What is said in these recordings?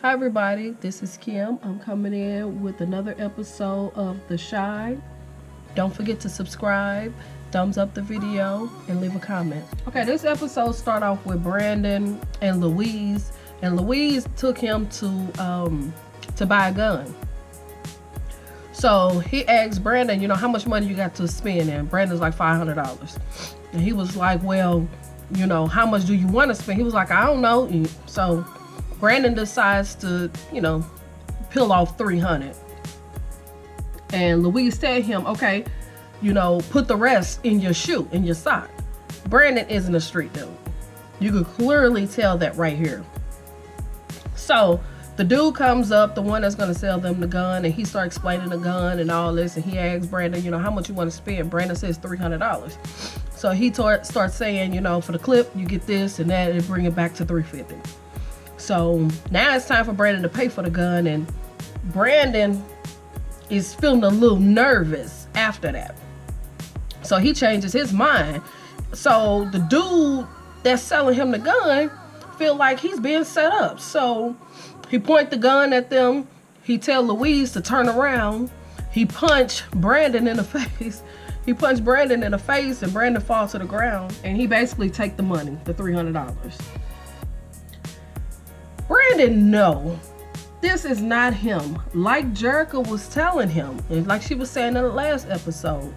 Hi everybody, this is Kim. I'm coming in with another episode of The Shine. Don't forget to subscribe, thumbs up the video, and leave a comment. Okay, this episode start off with Brandon and Louise, and Louise took him to buy a gun. So he asked Brandon, you know, how much money you got to spend, and Brandon's like $500. And he was like, well, you know, how much do you want to spend? He was like, I don't know. So Brandon decides to, you know, peel off $300. And Louise tell him, okay, you know, put the rest in your shoe, in your sock. Brandon isn't a street dude. You could clearly tell that right here. So the dude comes up, the one that's going to sell them the gun, and he starts explaining the gun and all this. And he asks Brandon, you know, how much you want to spend? Brandon says $300. So he starts saying, you know, for the clip, you get this and that, and bring it back to $350. So now it's time for Brandon to pay for the gun, and Brandon is feeling a little nervous after that. So he changes his mind. So the dude that's selling him the gun feel like he's being set up. So he point the gun at them. He tell Louise to turn around. He punched Brandon in the face. He punched Brandon in the face, and Brandon falls to the ground. And he basically take the money, the $300. Brandon, no, this is not him. Like Jerica was telling him, and like she was saying in the last episode,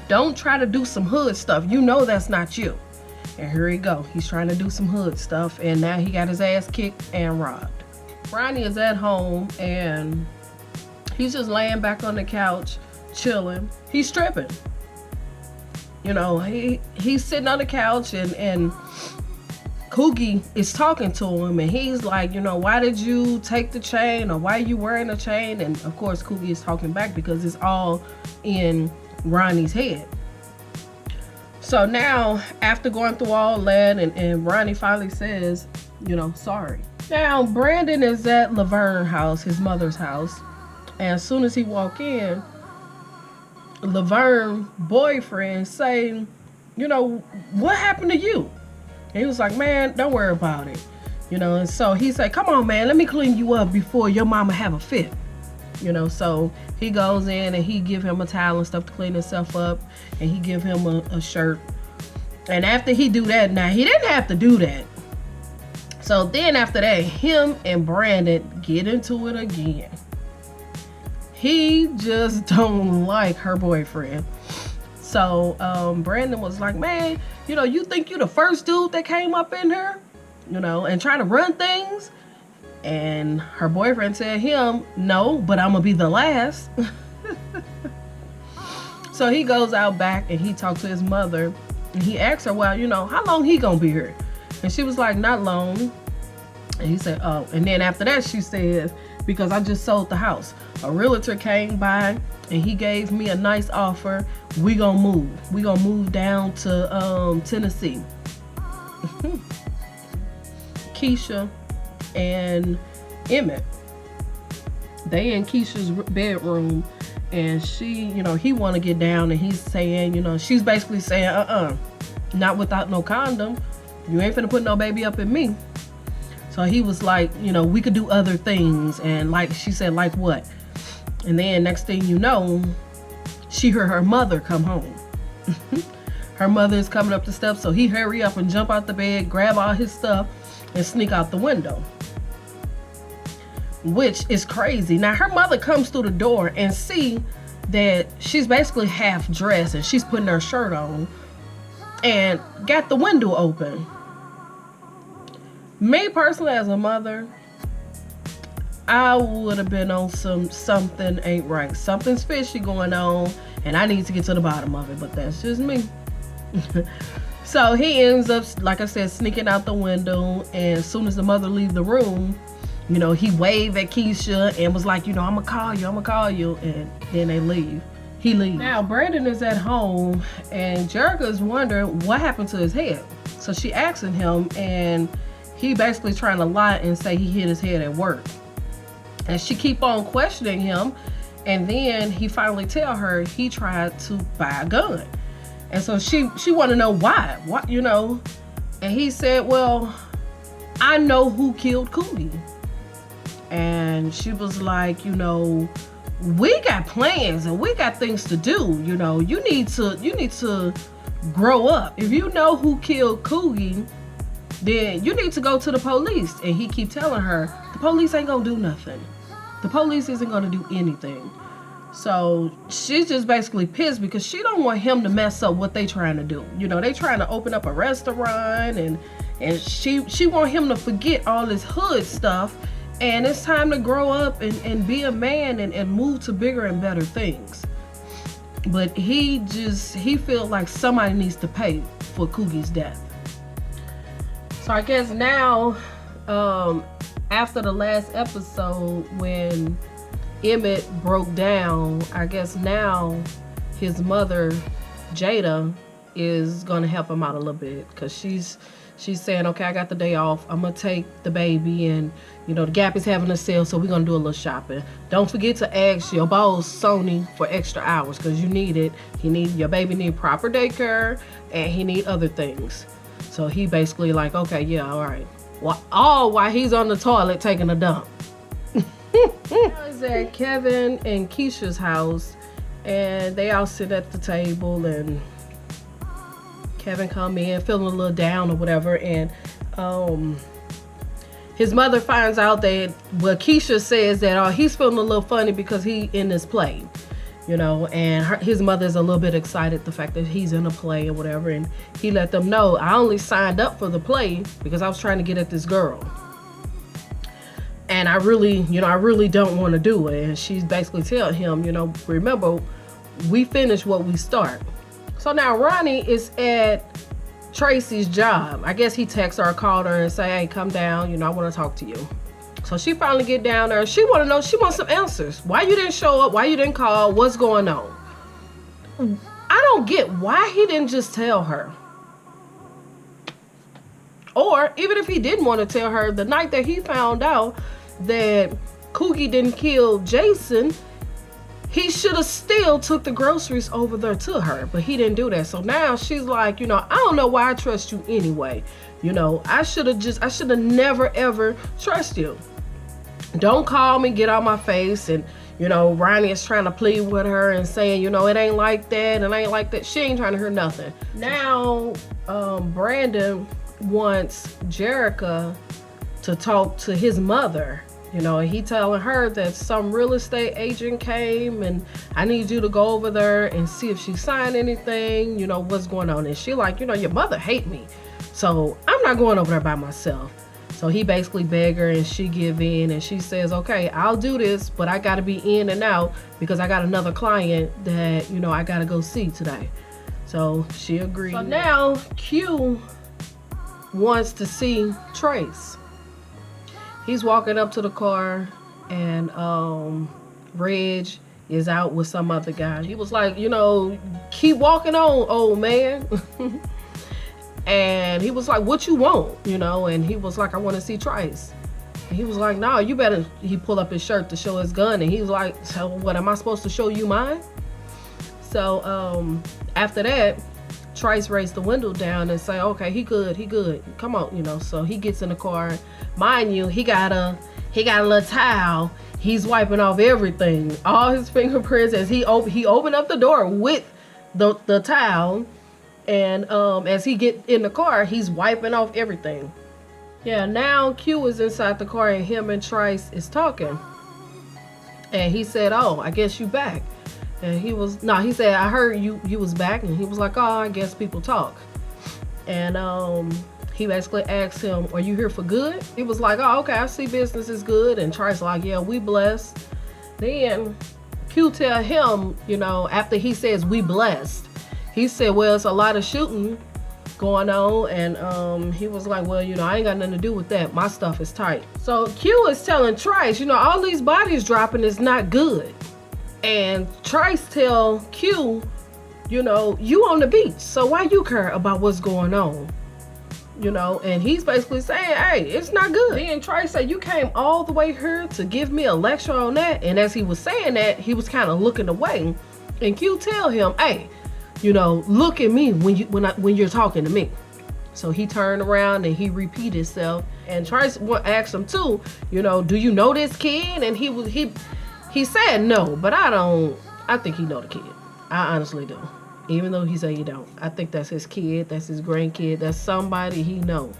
don't try to do some hood stuff. You know that's not you. And here he go. He's trying to do some hood stuff, and now he got his ass kicked and robbed. Ronnie is at home, and he's just laying back on the couch, chilling. He's tripping. You know, he's sitting on the couch, and Cookie is talking to him, and he's like, you know, why did you take the chain, or why are you wearing a chain? And of course Cookie is talking back because it's all in Ronnie's head. So now, after going through all that, and Ronnie finally says, you know, sorry. Now Brandon is at Laverne's house, his mother's house, and as soon as he walk in, Laverne's boyfriend saying, you know, what happened to you? And he was like, man, don't worry about it. You know, and so he said, come on, man, let me clean you up before your mama have a fit. You know, so he goes in and he give him a towel and stuff to clean himself up. And he give him a shirt. And after he do that, now he didn't have to do that. So then after that, him and Brandon get into it again. He just don't like her boyfriend. So Brandon was like, man, you know, you think you the first dude that came up in here, you know, and trying to run things? And her boyfriend said him, no, but I'm gonna be the last. So he goes out back and he talks to his mother, and he asks her, well, you know, how long he gonna be here? And she was like, not long. And he said, oh. And then after that, she says, because I just sold the house. A realtor came by and he gave me a nice offer. We gonna move. We gonna move down to Tennessee. Keisha and Emmett, they in Keisha's bedroom, and she, you know, he want to get down, and he's saying, you know, she's basically saying, not without no condom. You ain't finna put no baby up in me. So he was like, you know, we could do other things. And like she said, like what? And then next thing you know, she heard her mother come home. Her mother is coming up the steps, so he hurry up and jump out the bed, grab all his stuff, and sneak out the window. Which is crazy. Now her mother comes through the door and see that she's basically half dressed, and she's putting her shirt on and got the window open. Me personally, as a mother, I would have been on something ain't right. Something's fishy going on, and I need to get to the bottom of it, but that's just me. So he ends up, like I said, sneaking out the window, and as soon as the mother leaves the room, you know, he waved at Keisha and was like, you know, I'm gonna call you, and then they leave. He leaves. Now Brandon is at home, and Jerica is wondering what happened to his head. So she asking him, and he basically trying to lie and say he hit his head at work. And she keep on questioning him, and then he finally tell her he tried to buy a gun. And so she want to know why, what, you know. And he said, well, I know who killed Cootie. And she was like, you know, we got plans and we got things to do. You know, you need to grow up. If you know who killed Coogie, then you need to go to the police. And he keep telling her, the police ain't gonna do nothing. The police isn't gonna do anything. So she's just basically pissed because she don't want him to mess up what they trying to do. You know, they trying to open up a restaurant and she want him to forget all this hood stuff. And it's time to grow up and be a man and move to bigger and better things. But he feels like somebody needs to pay for Coogie's death. So I guess now, after the last episode when Emmett broke down, I guess now his mother, Jada, is gonna help him out a little bit, because she's saying, okay, I got the day off. I'm gonna take the baby, and you know the Gap is having a sale, so we're gonna do a little shopping. Don't forget to ask your boss, Sony, for extra hours, because you need it. Your baby need proper daycare, and he need other things. So he basically like, okay, yeah, all right. While he's on the toilet taking a dump. Now he's at Kevin and Keisha's house, and they all sit at the table, and Kevin come in feeling a little down or whatever, and his mother finds out that, well, Keisha says that he's feeling a little funny because he in this play, you know, and his mother's a little bit excited the fact that he's in a play or whatever, and he let them know, I only signed up for the play because I was trying to get at this girl, and I really don't want to do it. And she's basically telling him, you know, remember, we finish what we start. So now Ronnie is at Tracy's job. I guess he texts her or called her and say, hey, come down, you know, I want to talk to you. So she finally get down there. She want to know, she wants some answers. Why you didn't show up? Why you didn't call? What's going on? I don't get why he didn't just tell her. Or even if he didn't want to tell her, the night that he found out that Coogie didn't kill Jason, he should have still took the groceries over there to her, but he didn't do that. So now she's like, you know, I don't know why I trust you anyway. You know, I should have never ever trust you. Don't call me, get out my face. And, you know, Ronnie is trying to plead with her and saying, you know, it ain't like that and ain't like that. She ain't trying to hear nothing. Now, Brandon wants Jerica to talk to his mother. You know, and he telling her that some real estate agent came and I need you to go over there and see if she signed anything, you know, what's going on. And she like, you know, your mother hate me, so I'm not going over there by myself. So he basically begged her and she give in, and she says, okay, I'll do this, but I got to be in and out because I got another client that, you know, I got to go see today. So she agreed. So now Q wants to see Trace. He's walking up to the car, and Reg is out with some other guy. He was like, you know, keep walking on, old man. And he was like, what you want, you know? And he was like, I want to see Trace. And he was like, no, you better. He pulled up his shirt to show his gun, and he was like, so what, am I supposed to show you mine? So after that, Trace raised the window down and say, okay, he good, come on, you know. So he gets in the car. Mind you, he got a little towel. He's wiping off everything, all his fingerprints, as he opened up the door with the towel. And as he get in the car, he's wiping off everything. Yeah, now Q is inside the car, and him and Trace is talking. And he said, oh, I guess you back. And he said, I heard you was back. And he was like, oh, I guess people talk. And he basically asked him, are you here for good? He was like, oh, okay, I see business is good. And Trace like, yeah, we blessed. Then Q tell him, you know, after he says we blessed, he said, well, it's a lot of shooting going on. And he was like, well, you know, I ain't got nothing to do with that. My stuff is tight. So Q is telling Trace, you know, all these bodies dropping is not good. And Trace tell Q, you know, you on the beach, so why you care about what's going on? You know, and he's basically saying, hey, it's not good. Then Trace said, you came all the way here to give me a lecture on that. And as he was saying that, he was kind of looking away. And Q tell him, hey, you know, look at me when you're talking to me. So he turned around and he repeated himself. And Trace asked him too, you know, do you know this kid? And he said no, but I think he know the kid. I honestly do. Even though he said he don't. I think that's his kid, that's his grandkid, that's somebody he know.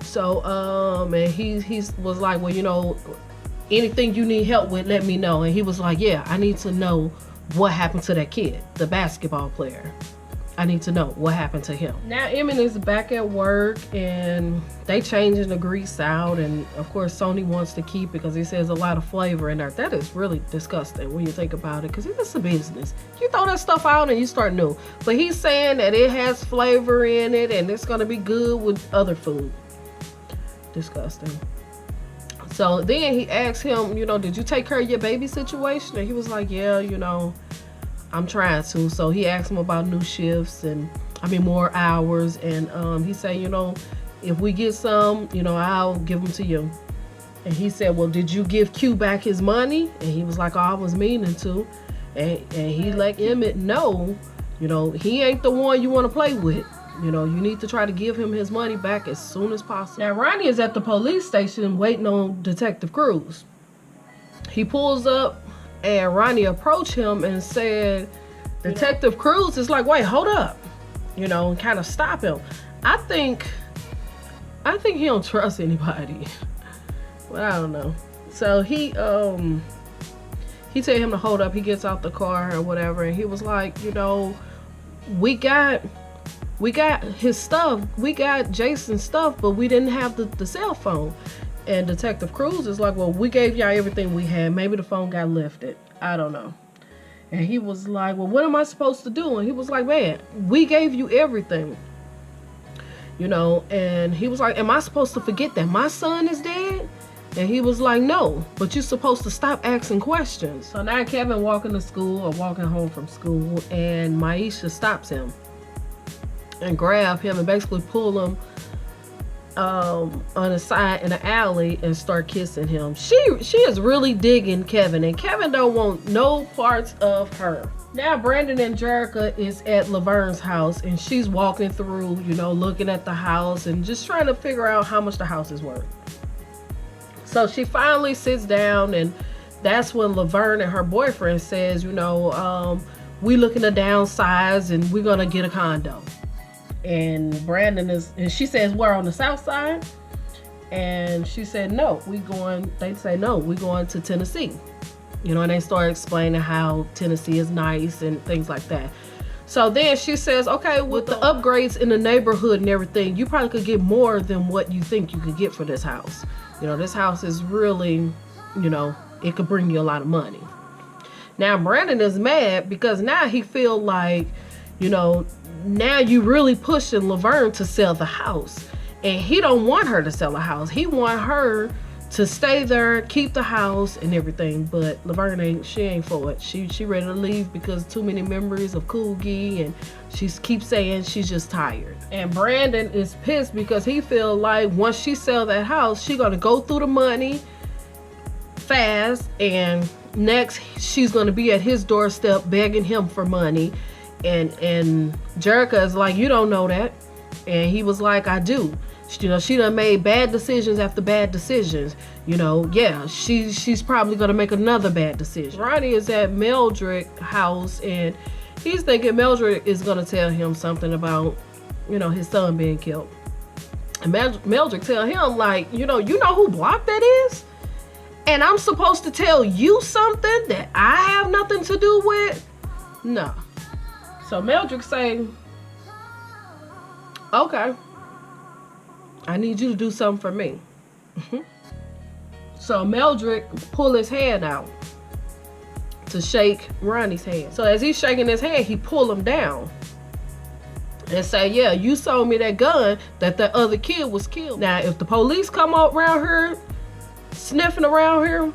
So, and he was like, well, you know, anything you need help with, let me know. And he was like, yeah, I need to know what happened to that kid, the basketball player. I need to know what happened to him. Now Emmett is back at work and they changing the grease out, and of course Sony wants to keep it because he says a lot of flavor in there. That is really disgusting when you think about it, because it's a business. You throw that stuff out and you start new. But he's saying that it has flavor in it and it's gonna be good with other food. Disgusting. So then he asked him, you know, did you take care of your baby situation? And he was like, yeah, you know, I'm trying to. So he asked him about new shifts and more hours, and he said, you know, if we get some, you know, I'll give them to you. And he said, well, did you give Q back his money? And he was like, oh, I was meaning to. And he let Emmett know, you know, he ain't the one you want to play with. You know, you need to try to give him his money back as soon as possible. Now Ronnie is at the police station waiting on Detective Cruz. He pulls up and Ronnie approached him and said, Detective Cruz is like, wait, hold up. You know, and kind of stop him. I think he don't trust anybody. But I don't know. So he told him to hold up. He gets out the car or whatever, and he was like, you know, we got his stuff. We got Jason's stuff, but we didn't have the cell phone. And Detective Cruz is like, well, we gave y'all everything we had. Maybe the phone got lifted. I don't know. And he was like, well, what am I supposed to do? And he was like, man, we gave you everything. You know, and he was like, am I supposed to forget that my son is dead? And he was like, no, but you're supposed to stop asking questions. So now Kevin walking to school or walking home from school, and Maisha stops him and grab him and basically pull him on the side in the alley and start kissing him. She is really digging Kevin, and Kevin don't want no parts of her. Now Brandon and Jerica is at Laverne's house, and she's walking through, you know, looking at the house and just trying to figure out how much the house is worth. So she finally sits down, and that's when Laverne and her boyfriend says, you know, we looking to downsize and we're gonna get a condo. And she says, we're on the south side. And she said, no, they say, no, we going to Tennessee. You know, and they start explaining how Tennessee is nice and things like that. So then she says, okay, with the upgrades in the neighborhood and everything, you probably could get more than what you think you could get for this house. You know, this house is really, you know, it could bring you a lot of money. Now Brandon is mad because now he feel like, you know, now you really pushing Laverne to sell the house, and he don't want her to sell the house. He want her to stay there, keep the house and everything. But Laverne ain't for it. She ready to leave because too many memories of Coogee, and she keeps saying she's just tired. And Brandon is pissed because he feel like once she sell that house, she gonna go through the money fast, and next she's gonna be at his doorstep begging him for money. And Jerica is like, you don't know that. And he was like, I do. You know, she done made bad decisions after bad decisions. You know, yeah, she's probably gonna make another bad decision. Ronnie is at Meldrick's house, and he's thinking Meldrick is gonna tell him something about, you know, his son being killed. And Meldrick tell him, like, you know who block that is? And I'm supposed to tell you something that I have nothing to do with? No. So Meldrick say, okay, I need you to do something for me. So Meldrick pull his hand out to shake Ronnie's hand. So as he's shaking his hand, he pull him down and say, yeah, you sold me that gun that the other kid was killed. Now, if the police come up around here, sniffing around here,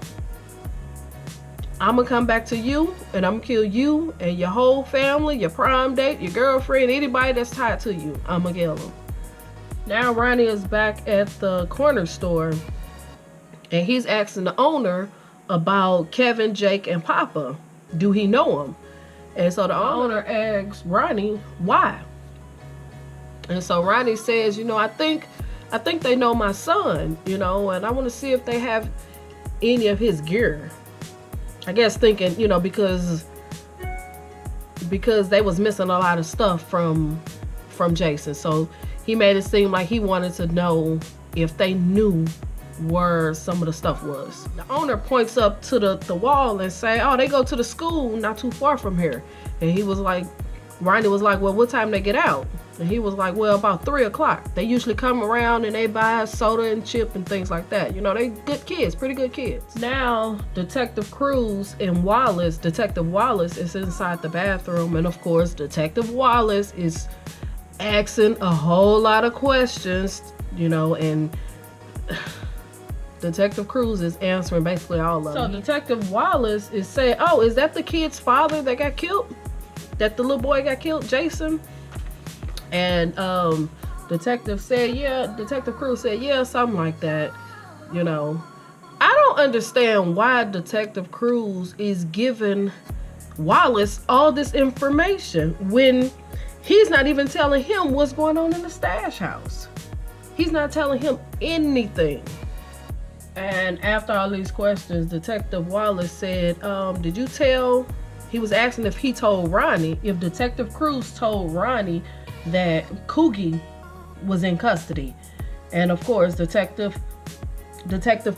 I'm gonna come back to you, and I'm gonna kill you and your whole family, your prom date, your girlfriend, anybody that's tied to you. I'm gonna kill them. Now Ronnie is back at the corner store, and he's asking the owner about Kevin, Jake, and Papa. Do he know him? And so the owner asks Ronnie why. And so Ronnie says, you know, I think I think they know my son, you know, and I want to see if they have any of his gear. I guess thinking, you know, because they was missing a lot of stuff from Jason. So he made it seem like he wanted to know if they knew where some of the stuff was. The owner points up to the wall and say, oh, they go to the school not too far from here. And he was like, Ronnie was like, well, what time they get out? And he was like, well, about 3 o'clock. They usually come around and they buy soda and chip and things like that. You know, they good kids, pretty good kids. Now, Detective Cruz and Detective Wallace is inside the bathroom. And of course, Detective Wallace is asking a whole lot of questions, you know, and Detective Cruz is answering basically all of them. So Detective Wallace is saying, oh, is that the kid's father that got killed? That the little boy got killed, Jason? And Detective Cruz said, yeah, something like that. You know, I don't understand why Detective Cruz is giving Wallace all this information when he's not even telling him what's going on in the stash house. He's not telling him anything. And after all these questions, Detective Wallace said, did you tell, he was asking if he told Ronnie, if Detective Cruz told Ronnie that Coogie was in custody. And of course, Detective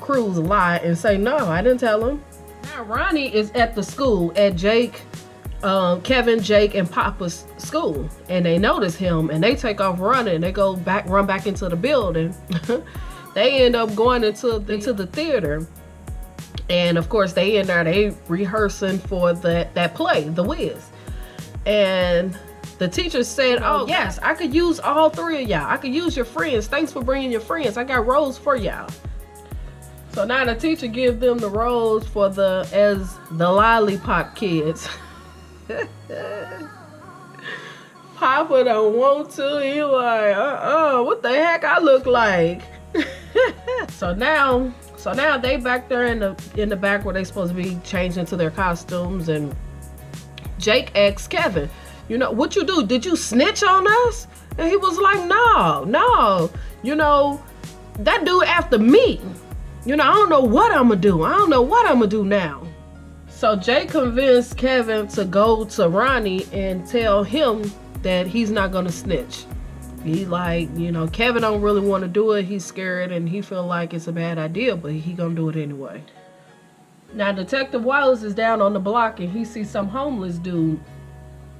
Cruz lied and say, no, I didn't tell him. Now Ronnie is at the school, at Kevin, Jake, and Papa's school. And they notice him and they take off running. They run back into the building. They end up going into the theater. And of course, they in there, they rehearsing for that play, The Wiz. And the teacher said, oh, yes, I could use all 3 of y'all. I could use your friends. Thanks for bringing your friends. I got roles for y'all. So now the teacher gives them the roles as the lollipop kids. Papa don't want to. He like, what the heck I look like? So now they back there in the back where they supposed to be changing into their costumes, and Jake asks Kevin, you know, what you do? Did you snitch on us? And he was like, no. You know, that dude after me. You know, I don't know what I'm gonna do. I don't know what I'm gonna do now. So Jake convinced Kevin to go to Ronnie and tell him that he's not gonna snitch. He like, you know, Kevin don't really want to do it. He's scared and he feel like it's a bad idea, but he gonna do it anyway. Now Detective Wallace is down on the block and he sees some homeless dude.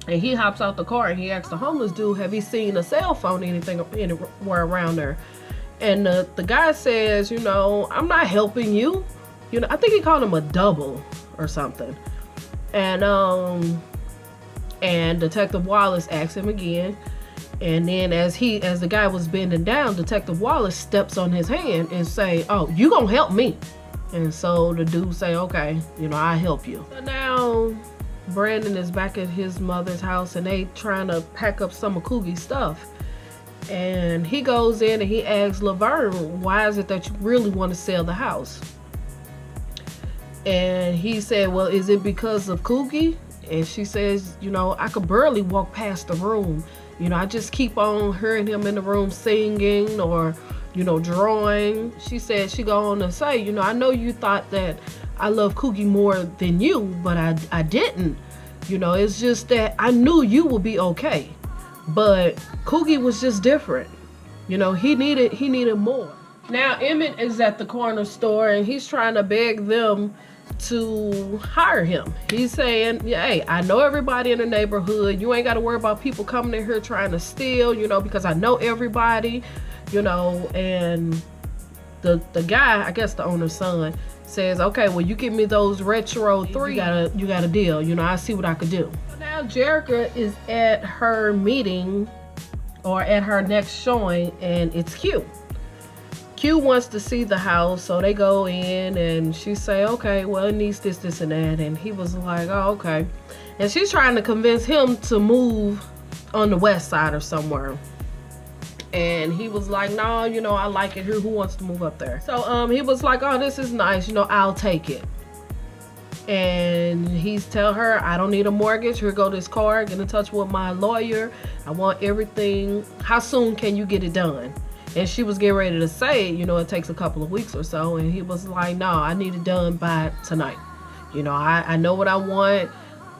And he hops out the car and he asks the homeless dude, have he seen a cell phone or anything anywhere around there? And the guy says, you know, I'm not helping you. You know, I think he called him a double or something. And Detective Wallace asks him again. And then as the guy was bending down, Detective Wallace steps on his hand and say, oh, you gonna help me. And so the dude say, okay, you know, I'll help you. So now Brandon is back at his mother's house and they trying to pack up some of Coogie's stuff. And he goes in and he asks Laverne, why is it that you really want to sell the house? And he said, well, is it because of Coogie? And she says, you know, I could barely walk past the room. You know, I just keep on hearing him in the room singing or, you know, drawing. She said, she go on to say, you know, I know you thought that I love Coogie more than you, but I didn't. You know, it's just that I knew you would be okay. But Coogie was just different. You know, he needed more. Now Emmett is at the corner store and he's trying to beg them to hire him. He's saying, hey, I know everybody in the neighborhood. You ain't got to worry about people coming in here trying to steal, you know, because I know everybody, you know. And the guy, I guess the owner's son, says, okay, well, you give me those retro 3, you got a deal. You know, I see what I could do. So now Jerica is at her meeting or at her next showing, and it's Q. Q wants to see the house, so they go in and she say, okay, well, it needs this, this, and that. And he was like, oh, okay. And she's trying to convince him to move on the west side or somewhere. And he was like, no, you know, I like it here. Who wants to move up there? So he was like, oh, this is nice. You know, I'll take it. And he's tell her, I don't need a mortgage. Here go this card. Get in touch with my lawyer. I want everything. How soon can you get it done? And she was getting ready to say, you know, it takes a couple of weeks or so. And he was like, no, I need it done by tonight. You know, I know what I want.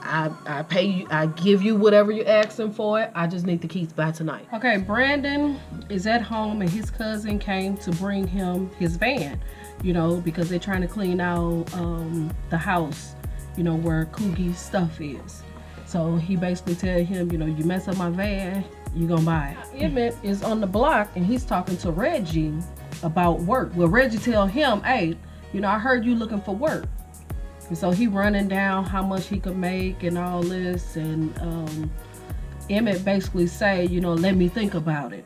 I pay you, I give you whatever you're asking for it. I just need the keys by tonight. Okay, Brandon is at home and his cousin came to bring him his van, you know, because they're trying to clean out the house, you know, where Coogie's stuff is. So he basically tell him, you know, you mess up my van, you gonna buy it. Emmett is on the block and he's talking to Reggie about work. Well, Reggie tell him, hey, you know, I heard you looking for work. And so he running down how much he could make and all this, and Emmett basically say, you know, let me think about it.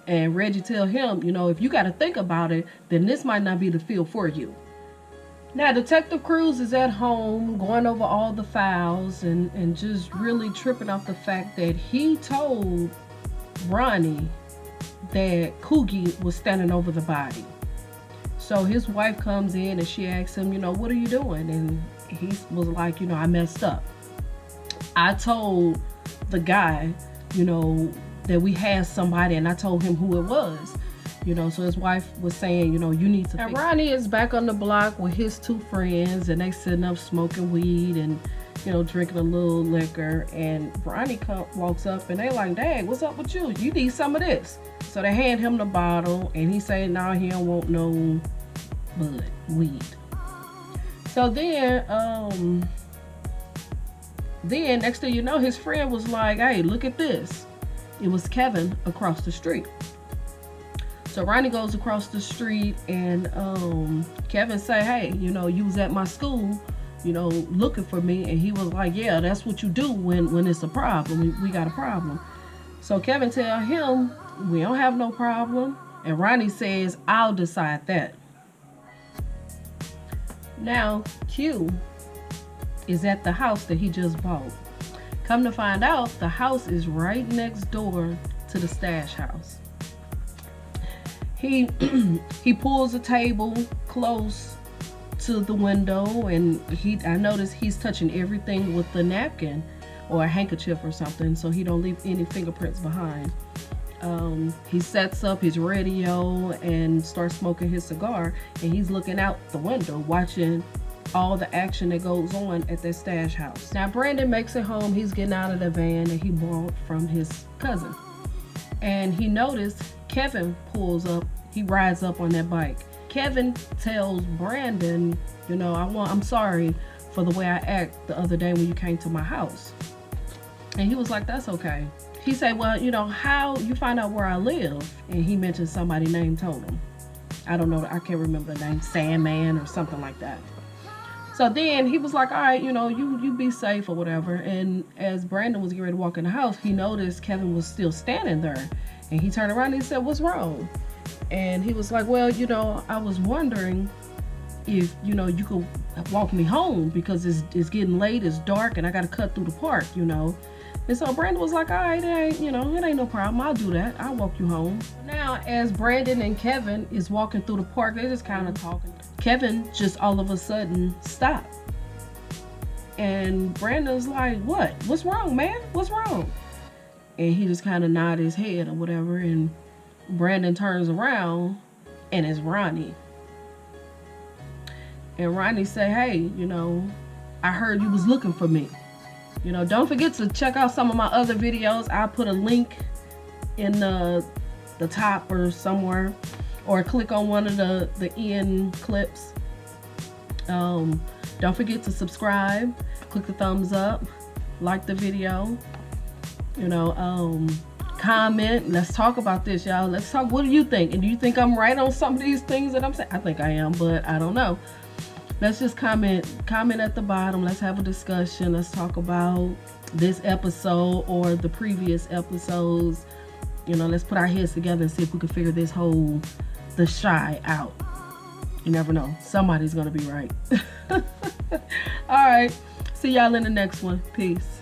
And Reggie tell him, you know, if you got to think about it, then this might not be the field for you. Now Detective Cruz is at home going over all the files and just really tripping off the fact that he told Ronnie that Coogie was standing over the body. So his wife comes in and she asks him, you know, what are you doing? And he was like, you know, I messed up. I told the guy, you know, that we had somebody, and I told him who it was. You know, so his wife was saying, you know, you need to. And Ronnie is back on the block with his two friends, and they sitting up smoking weed and, you know, drinking a little liquor. And Ronnie walks up and they like, Dad, what's up with you? You need some of this. So they hand him the bottle and he say, no, he don't want no bud, weed. So then next thing you know, his friend was like, hey, look at this. It was Kevin across the street. So Ronnie goes across the street and Kevin say, hey, you know, you was at my school, you know, looking for me. And he was like, yeah, that's what you do when it's a problem. We got a problem. So Kevin tell him, we don't have no problem. And Ronnie says, I'll decide that. Now, Q is at the house that he just bought. Come to find out, the house is right next door to the stash house. He pulls a table close to the window, and I notice he's touching everything with a napkin or a handkerchief or something, so he don't leave any fingerprints behind. He sets up his radio and starts smoking his cigar, and he's looking out the window watching all the action that goes on at that stash house. Now Brandon makes it home. He's getting out of the van that he borrowed from his cousin, and he noticed Kevin pulls up. He rides up on that bike. Kevin tells Brandon, you know, I'm sorry for the way I act the other day when you came to my house. And he was like, that's okay. He said, well, you know, how you find out where I live? And he mentioned somebody's name, told him. I don't know, I can't remember the name, Sandman or something like that. So then he was like, all right, you know, you be safe or whatever. And as Brandon was getting ready to walk in the house, he noticed Kevin was still standing there. And he turned around and he said, what's wrong? And he was like, well, you know, I was wondering if, you know, you could walk me home because it's getting late, it's dark, and I got to cut through the park, you know. And so Brandon was like, all right, it ain't no problem. I'll do that. I'll walk you home. Now, as Brandon and Kevin is walking through the park, they're just kind of talking. Kevin just all of a sudden stopped. And Brandon's like, what? What's wrong, man? What's wrong? And he just kind of nodded his head or whatever. And Brandon turns around and it's Ronnie. And Ronnie say, hey, you know, I heard you was looking for me. You know, don't forget to check out some of my other videos. I'll put a link in the top or somewhere, or click on one of the end clips. Don't forget to subscribe, click the thumbs up, like the video, you know, comment. Let's talk about this, y'all. Let's talk. What do you think? And do you think I'm right on some of these things that I'm saying? I think I am, but I don't know. Let's just comment at the bottom. Let's have a discussion. Let's talk about this episode or the previous episodes. You know, let's put our heads together and see if we can figure this whole The Chi out. You never know. Somebody's gonna be right. All right. See y'all in the next one. Peace.